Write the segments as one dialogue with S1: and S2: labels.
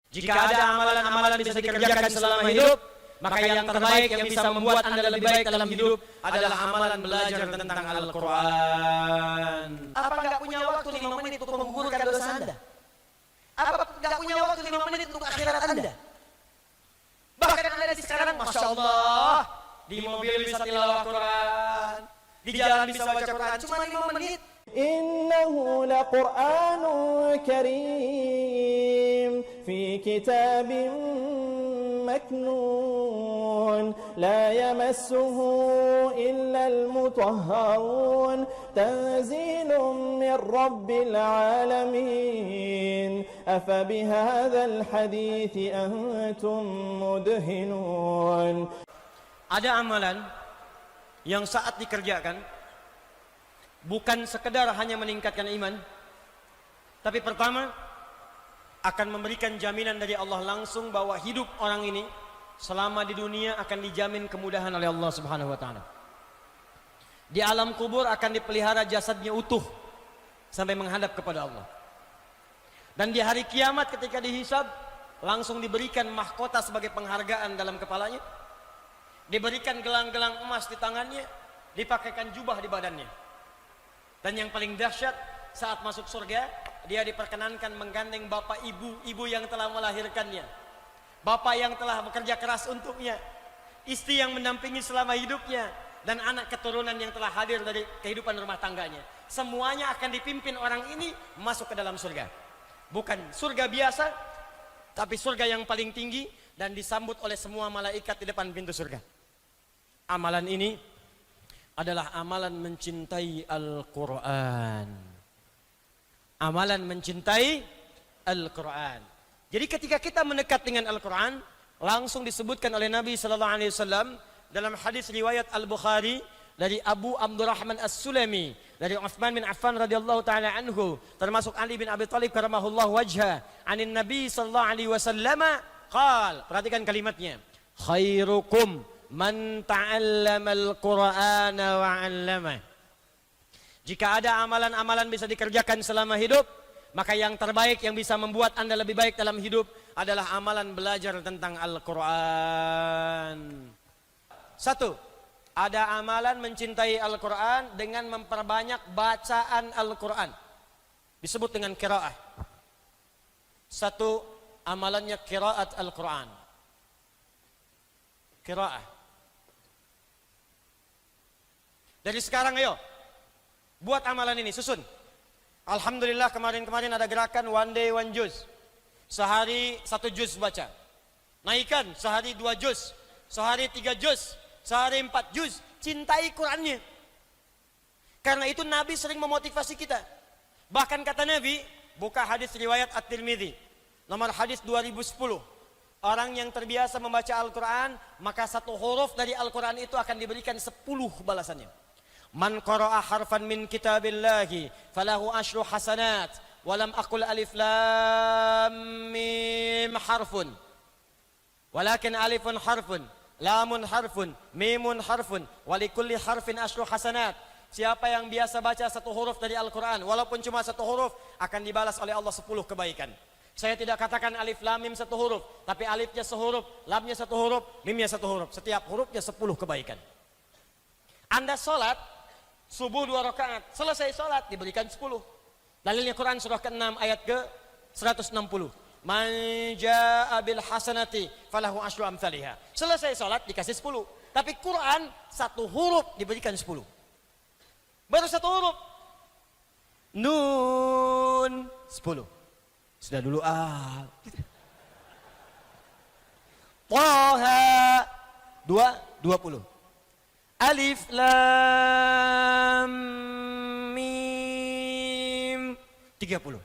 S1: Jika ada amalan-amalan bisa dikerjakan selama hidup, maka yang terbaik yang bisa membuat Anda lebih baik dalam hidup adalah amalan belajar tentang Al-Quran. Apa nggak punya waktu 5 menit untuk menggugurkan dosa Anda? Apa nggak punya waktu 5 menit untuk akhirat Anda? Bahkan Anda sekarang, Masya Allah, di mobil bisa tilawah Quran, di jalan bisa baca Quran, cuma 5 menit.
S2: إنه لقرآن كريم في كتاب مكنون لا يمسه إلا المطهرون تنزيل من رب العالمين أفبهذا الحديث أنتم مدهنون.
S1: Ada amalan yang saat dikerjakan bukan sekedar hanya meningkatkan iman, tapi pertama akan memberikan jaminan dari Allah langsung bahwa hidup orang ini selama di dunia akan dijamin kemudahan oleh Allah Subhanahu wa taala. Di alam kubur akan dipelihara jasadnya utuh sampai menghadap kepada Allah. Dan di hari kiamat ketika dihisab langsung diberikan mahkota sebagai penghargaan dalam kepalanya. Diberikan gelang-gelang emas di tangannya, dipakaikan jubah di badannya. Dan yang paling dahsyat, saat masuk surga, dia diperkenankan menggandeng bapak ibu yang telah melahirkannya, bapak yang telah bekerja keras untuknya, istri yang mendampingi selama hidupnya, dan anak keturunan yang telah hadir dari kehidupan rumah tangganya. Semuanya akan dipimpin orang ini masuk ke dalam surga. Bukan surga biasa, tapi surga yang paling tinggi dan disambut oleh semua malaikat di depan pintu surga. Amalan ini adalah amalan mencintai Al-Quran. Amalan mencintai Al-Quran. Jadi ketika kita mendekat dengan Al-Quran, langsung disebutkan oleh Nabi SAW dalam hadis riwayat Al-Bukhari dari Abu Abdurrahman As-Sulami, dari Uthman bin Affan radhiyallahu taala anhu, termasuk Ali bin Abi Thalib karamahullah wajha, anin Nabi SAW qal, perhatikan kalimatnya, khairukum man ta'allamal Qur'ana wa 'allamah. Jika ada amalan-amalan bisa dikerjakan selama hidup, maka yang terbaik yang bisa membuat Anda lebih baik dalam hidup adalah amalan belajar tentang Al-Quran. Satu, ada amalan mencintai Al-Quran dengan memperbanyak bacaan Al-Quran. Disebut dengan qiraah. Satu, amalannya qiraat Al-Quran. Qiraah. Dari sekarang ayo, buat amalan ini, susun. Alhamdulillah kemarin-kemarin ada gerakan one day one juz. Sehari 1 juz baca. Naikkan sehari 2 juz, sehari 3 juz, sehari 4 juz. Cintai Qurannya. Karena itu Nabi sering memotivasi kita. Bahkan kata Nabi, buka hadis riwayat At-Tirmidzi, nomor hadis 2010. Orang yang terbiasa membaca Al-Quran, maka 1 huruf dari Al-Quran itu akan diberikan 10 balasannya. Man qara'a harfan min kitabillahi falahu asyru hasanat walam aqul alif lam mim harfun walakin alifun harfun lamun harfun mimun harfun walikulli harfin asyru hasanat. Siapa yang biasa baca 1 huruf dari Al-Quran, walaupun cuma 1 huruf, akan dibalas oleh Allah 10 kebaikan. Saya tidak katakan alif lam mim 1 huruf, tapi alifnya sehuruf, lamnya 1 huruf, mimnya 1 huruf. Setiap hurufnya 10 kebaikan. Anda sholat subuh 2 rakaat, selesai sholat diberikan 10. Dalilnya Quran surah ke-6 ayat ke-160. Man jaa'a bil hasanati falahu asyru amsalihha. Selesai sholat dikasih 10. Tapi Quran 1 huruf diberikan 10. Baru 1 huruf. Nun 10. Sudah dulu Taha 20. Alif lam mim 30.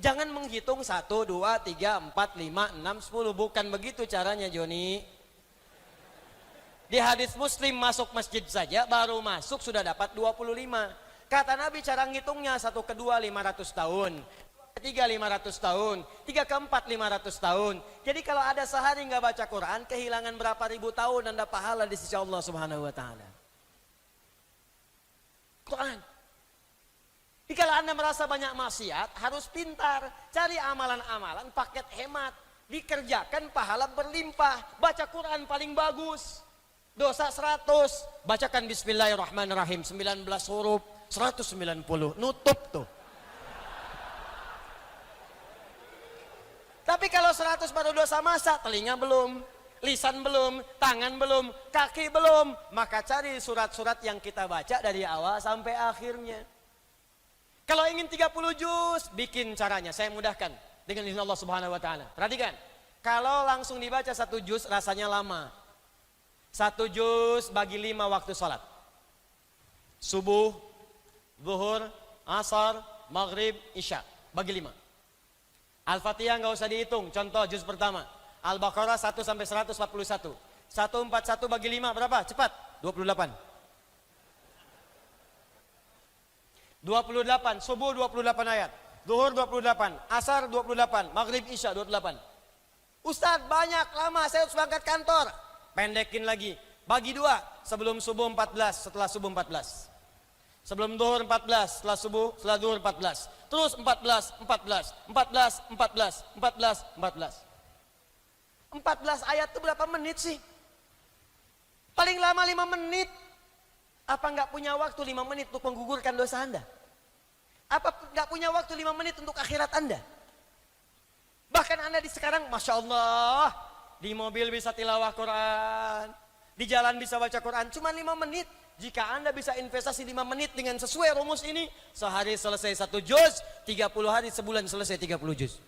S1: Jangan menghitung 1, 2, 3, 4, 5, 6, 10. Bukan begitu caranya, Joni. Di hadis Muslim, masuk masjid saja baru masuk sudah dapat 25. Kata Nabi cara ngitungnya 1 ke 2 500 tahun, 2 ke 3 500 tahun, 3 ke 4 500 tahun. Jadi kalau ada sehari nggak baca Quran, kehilangan berapa ribu tahun Anda pahala di sisi Allah Subhanahu wa taala. Quran. Jika Anda merasa banyak maksiat, harus pintar. Cari amalan-amalan paket hemat. Dikerjakan pahala berlimpah. Baca Quran paling bagus. Dosa 100. Bacakan Bismillahirrahmanirrahim. 19 huruf. 190. Nutup tuh. Tapi kalau 100 baru dosa masa, telinga belum, lisan belum, tangan belum, kaki belum. Maka cari surat-surat yang kita baca dari awal sampai akhirnya. Kalau ingin 30 juz, bikin caranya. Saya mudahkan dengan izin Allah Subhanahu wa taala. Perhatikan. Kalau langsung dibaca 1 juz rasanya lama. 1 juz bagi 5 waktu salat. Subuh, zuhur, asar, maghrib, isya. Bagi 5. Al-Fatihah nggak usah dihitung. Contoh juz pertama. Al-Baqarah 1 sampai 141. 141 bagi 5 berapa? Cepat. 28. 28. Subuh 28 ayat. Zuhur 28. Asar 28. Maghrib isya 28. Ustadz banyak lama saya harus berangkat kantor. Pendekin lagi. Bagi 2. Sebelum subuh 14. Setelah subuh 14. Sebelum zuhur 14. Setelah subuh. Setelah zuhur 14. Terus 14, 14, 14, 14, 14, 14. 14 ayat itu berapa menit sih? Paling lama 5 menit. Apa nggak punya waktu 5 menit untuk menggugurkan dosa Anda? Apa nggak punya waktu 5 menit untuk akhirat Anda? Bahkan Anda di sekarang, Masya Allah, di mobil bisa tilawah Quran, di jalan bisa baca Quran, cuma 5 menit. Jika Anda bisa investasi 5 menit dengan sesuai rumus ini, sehari selesai 1 juz, 30 hari sebulan selesai 30 juz.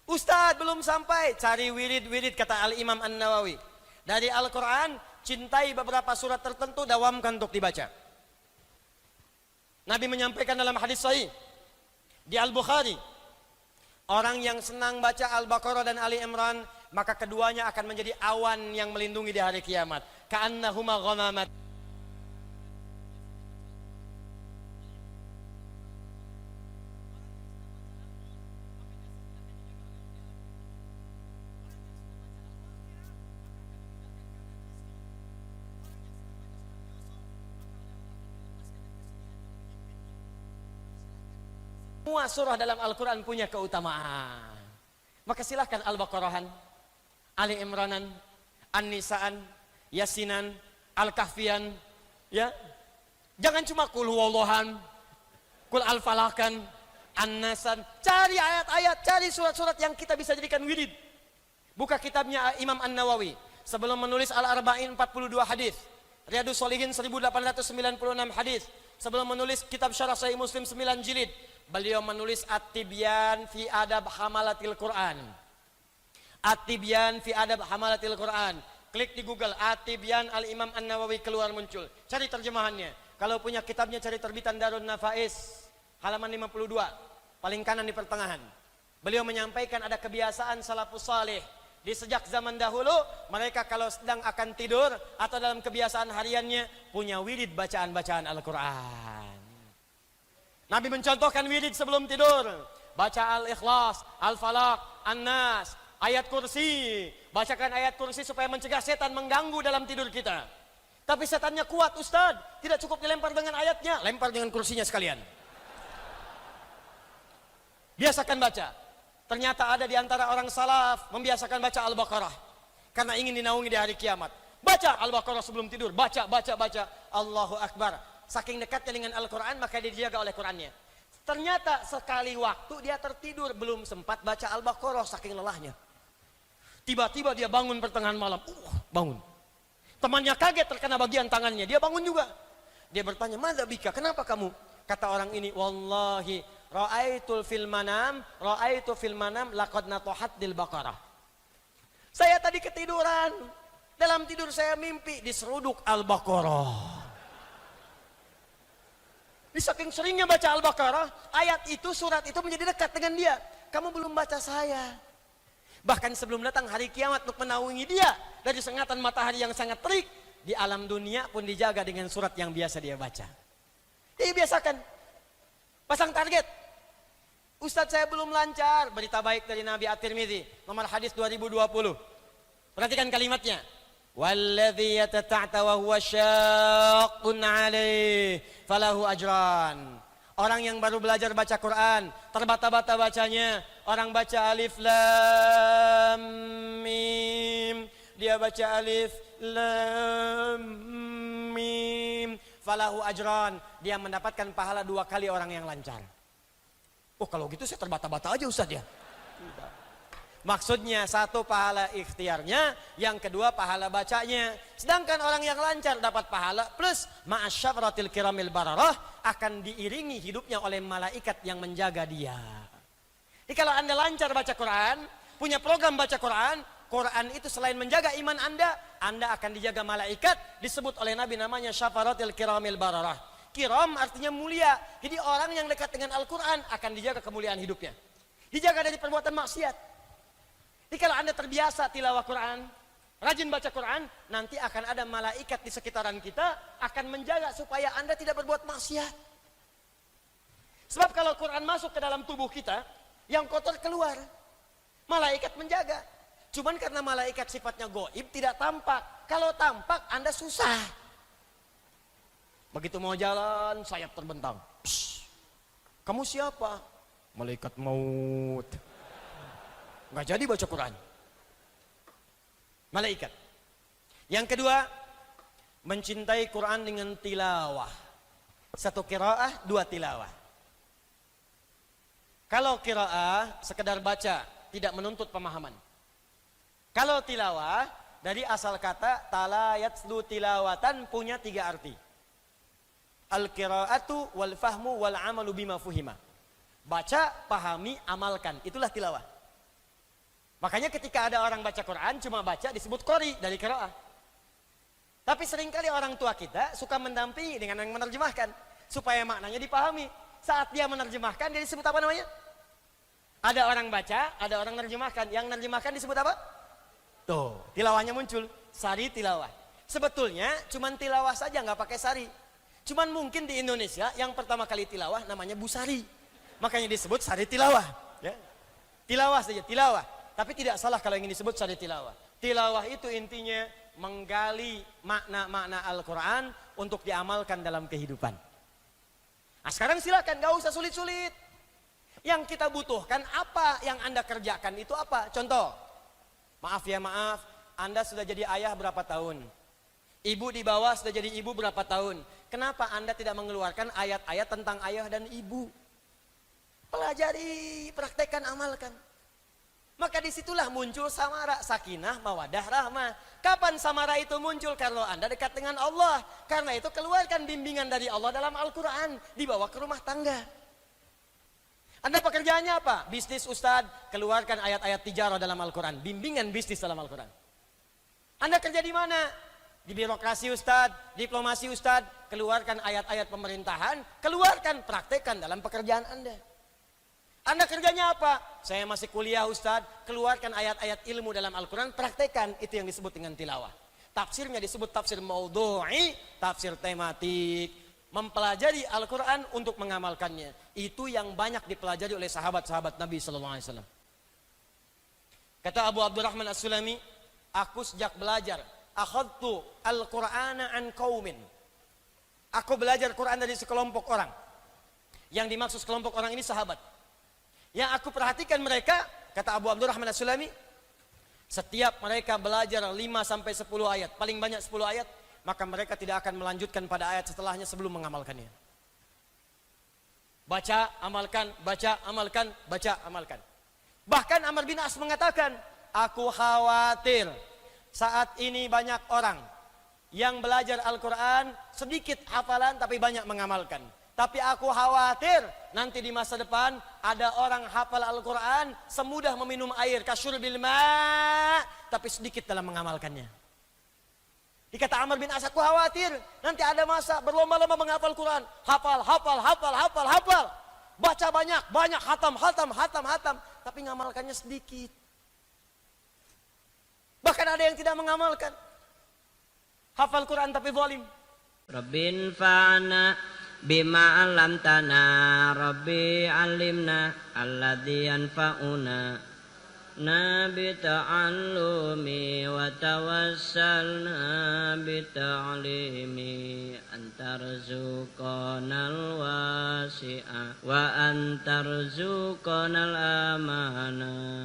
S1: Ustadz belum sampai, cari wirid-wirid kata Al-Imam An-Nawawi. Dari Al-Quran, cintai beberapa surat tertentu, dawamkan untuk dibaca. Nabi menyampaikan dalam hadis sahih di Al-Bukhari, orang yang senang baca Al-Baqarah dan Ali Imran, maka keduanya akan menjadi awan yang melindungi di hari kiamat. Ka'annahuma ghamamat. Semua surah dalam Al-Quran punya keutamaan. Maka silahkan Al-Baqarahan, Ali Imranan, An-Nisaan, Yasinan, Al-Kahfian, ya. Jangan cuma kul huwallahan, kul al-falakan, An-Nasan. Cari ayat-ayat, cari surat-surat yang kita bisa jadikan wirid. Buka kitabnya Imam An-Nawawi. Sebelum menulis Al-Arba'in 42 hadis, Riyadus Shalihin 1896 hadis. Sebelum menulis kitab Syarah Sahih Muslim 9 jilid, beliau menulis At-Tibyan fi Adab Hamalatil Quran. At-Tibyan fi Adab Hamalatil Quran. Klik di Google At-Tibyan Al-Imam An-Nawawi, keluar muncul. Cari terjemahannya. Kalau punya kitabnya cari terbitan Darun Nafais halaman 52, paling kanan di pertengahan. Beliau menyampaikan ada kebiasaan salafus salih. Di sejak zaman dahulu mereka kalau sedang akan tidur atau dalam kebiasaan hariannya punya wirid bacaan-bacaan Al-Quran. Nabi mencontohkan wirid sebelum tidur. Baca Al-Ikhlas, Al-Falaq, An-Nas, ayat kursi. Bacakan ayat kursi supaya mencegah setan mengganggu dalam tidur kita. Tapi setannya kuat Ustaz, tidak cukup dilempar dengan ayatnya, lempar dengan kursinya sekalian. Biasakan baca. Ternyata ada di antara orang salaf membiasakan baca Al-Baqarah karena ingin dinaungi di hari kiamat. Baca Al-Baqarah sebelum tidur, baca. Allahu Akbar. Saking dekatnya dengan Al-Quran maka dia dijaga oleh Qurannya. Ternyata sekali waktu dia tertidur, belum sempat baca Al-Baqarah saking lelahnya. Tiba-tiba dia bangun pertengahan malam. Bangun. Temannya kaget terkena bagian tangannya. Dia bangun juga. Dia bertanya, "Madza bika? Kenapa kamu?" Kata orang ini, "Wallahi ra'aitu fil manam laqad natahat dil Baqarah." Saya tadi ketiduran. Dalam tidur saya mimpi diseruduk Al-Baqarah. Di saking seringnya baca Al-Baqarah, ayat itu, surat itu menjadi dekat dengan dia. Kamu belum baca saya. Bahkan sebelum datang hari kiamat untuk menaungi dia dari sengatan matahari yang sangat terik, di alam dunia pun dijaga dengan surat yang biasa dia baca. Jadi biasakan. Pasang target. Ustadz saya belum lancar. Berita baik dari Nabi At-Tirmidzi, nomor hadis 2020. Perhatikan kalimatnya. Walladzi yatata'ta wa huwa syaqqun 'alaih falahu ajran. Orang yang baru belajar baca Quran, terbata-bata bacanya, orang baca alif lam mim, dia baca alif lam mim, falahu ajran, dia mendapatkan pahala 2 kali orang yang lancar. Oh kalau gitu saya terbata-bata aja Ustaz ya. Maksudnya 1 pahala ikhtiarnya, yang kedua pahala bacanya. Sedangkan orang yang lancar dapat pahala plus ma'asyafratil kiramil bararah, akan diiringi hidupnya oleh malaikat yang menjaga dia. Jadi kalau Anda lancar baca Quran, punya program baca Quran, Quran itu selain menjaga iman Anda akan dijaga malaikat, disebut oleh Nabi namanya syafaratil kiramil bararah. Kiram artinya mulia. Jadi orang yang dekat dengan Al-Quran akan dijaga kemuliaan hidupnya. Dijaga dari perbuatan maksiat. Jadi kalau Anda terbiasa tilawah Quran, rajin baca Quran, nanti akan ada malaikat di sekitaran kita akan menjaga supaya Anda tidak berbuat maksiat. Sebab kalau Quran masuk ke dalam tubuh kita, yang kotor keluar. Malaikat menjaga. Cuman karena malaikat sifatnya gaib tidak tampak. Kalau tampak Anda susah. Begitu mau jalan, sayap terbentang. Psst, kamu siapa? Malaikat maut. Nggak jadi baca Quran. Malaikat. Yang kedua, mencintai Quran dengan tilawah. 1 qiraah, 2 tilawah. Kalau qiraah sekedar baca, tidak menuntut pemahaman. Kalau tilawah dari asal kata tala yatslu tilawatan, punya 3 arti. Al-qiraatu wal fahmu wal amalu bima fuhima. Baca, pahami, amalkan. Itulah tilawah. Makanya ketika ada orang baca Quran, cuma baca disebut qori dari qiraah. Tapi seringkali orang tua kita suka mendampingi dengan yang menerjemahkan. Supaya maknanya dipahami. Saat dia menerjemahkan, dia disebut apa namanya? Ada orang baca, ada orang menerjemahkan. Yang menerjemahkan disebut apa? Tuh, tilawahnya muncul. Sari tilawah. Sebetulnya cuma tilawah saja, nggak pakai sari. Cuman mungkin di Indonesia yang pertama kali tilawah namanya busari. Makanya disebut sari tilawah. Ya. Tilawah saja, tilawah. Tapi tidak salah kalau ingin disebut sari tilawah. Tilawah itu intinya menggali makna-makna Al-Quran untuk diamalkan dalam kehidupan. Nah sekarang silakan, gak usah sulit-sulit. Yang kita butuhkan apa yang Anda kerjakan itu apa? Contoh, maaf ya maaf, Anda sudah jadi ayah berapa tahun? Ibu di bawah sudah jadi ibu berapa tahun? Kenapa Anda tidak mengeluarkan ayat-ayat tentang ayah dan ibu? Pelajari, praktekkan, amalkan. Maka disitulah muncul samara, sakinah, mawadah, rahmah. Kapan samara itu muncul? Kalau Anda dekat dengan Allah. Karena itu keluarkan bimbingan dari Allah dalam Al-Quran. Dibawa ke rumah tangga. Anda pekerjaannya apa? Bisnis Ustadz, keluarkan ayat-ayat tijarah dalam Al-Quran. Bimbingan bisnis dalam Al-Quran. Anda kerja di mana? Di birokrasi Ustadz, diplomasi Ustadz. Keluarkan ayat-ayat pemerintahan. Keluarkan, praktekkan dalam pekerjaan Anda. Anda kerjanya apa? Saya masih kuliah Ustadz, keluarkan ayat-ayat ilmu dalam Al-Quran, praktekan. Itu yang disebut dengan tilawah. Tafsirnya disebut tafsir maudhu'i, tafsir tematik. Mempelajari Al-Quran untuk mengamalkannya. Itu yang banyak dipelajari oleh sahabat-sahabat Nabi SAW. Kata Abu Abdurrahman As-Sulami, aku sejak belajar, akhadtu al-Qur'ana an qaumin. Aku belajar Quran dari sekelompok orang. Yang dimaksud sekelompok orang ini sahabat. Yang aku perhatikan mereka, kata Abu Abdurrahman As-Sulami, setiap mereka belajar 5-10 ayat, paling banyak 10 ayat, maka mereka tidak akan melanjutkan pada ayat setelahnya sebelum mengamalkannya. Baca, amalkan, baca, amalkan, baca, amalkan. Bahkan Amr bin As mengatakan, aku khawatir saat ini banyak orang yang belajar Al-Quran, sedikit hafalan tapi banyak mengamalkan. Tapi aku khawatir nanti di masa depan ada orang hafal Al-Quran semudah meminum air, kasyurbil ma', tapi sedikit dalam mengamalkannya. Dikata Amr bin As, aku khawatir nanti ada masa berlomba-lomba menghafal Quran, hafal, baca banyak, hatam, tapi mengamalkannya sedikit. Bahkan ada yang tidak mengamalkan, hafal Quran tapi zalim.
S3: Rabbin fa'ana bima 'allamtana, Rabbi 'allimna alladzi yanfa'una بتعلم وتوسلنا بتعليم أن ترزقنا الواسع وأن ترزقنا الأمانة